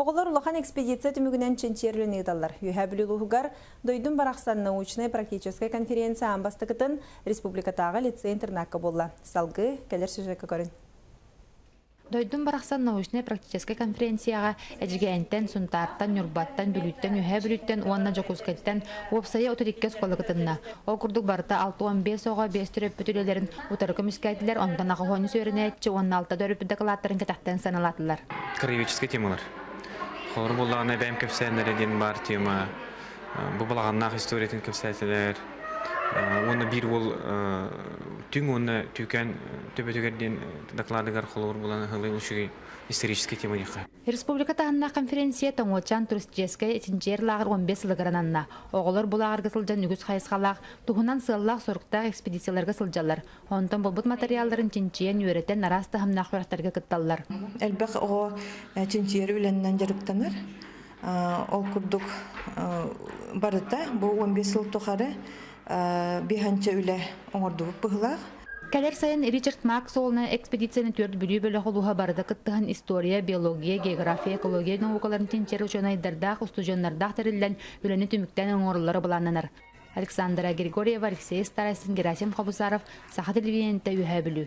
Оғылар улахан экспедиция түмігінен ченчерлін ұйдалар. Үйәбілілуғығар дойдың барақсан научная практическая конференция амбастықытын республикатағы лицей-интернаққа болла. Салғы кәлер сюжетке көрін. Дойдун барақсан научная практическая конференцияға әжігәйінтен, сұнтарттан, нүрбаттан, бүліттен, үйә бүліттен, уанна жокускеттен, уапсайы оториккес қолығытынна. Ол күрдік барыта 6-15 оға 5 түріп бүтілелерін ұтарықы мүскәйтілер, ондан ақығойны сөріне әтчі, 16 дөріп докладтарын кәтақтен саналатылар. Краеведческий темалар. Қолыр болағына бәйім көпсәлері ден бар тема. Бұл балағаннақ историятын көпсәлер. Оны bir ol tüm onu tüken töbetügerden dokladыгар холор буланы хылы ушуги исторический тема яка. Республика тағына конференция тоңолчан туристическая этинчер лагыр 15 лыгырананна. Оғылар булагыр сылжан үгіз хайысқалақ, туғынан сыллақ сорықтақ экспедицияларға сылжалар. Онтан болбут материалларын чинчиен үйретен нарасты хамнақ уяқтарға кытталлар. Әлбәқ оғы чинчиер үленнен жарықтаныр. Ол күрдік барыта, бұл 15 сыл тоқары биханча үле оңырдуып бұғылақ. Кәлер сайын Ричард Максолны экспедицияны төрт бүлі бөлі қолуға барыда кыттыған история, биология, география, экология наукаларын тенчері үшін айдардақ, устужоннардақ тәрілден үлені түміктен оңырылары бұланыныр. Александра Григорьева, Алексей Старайсын, Герасим Хабусаров, Саха телевизионында үйә білу.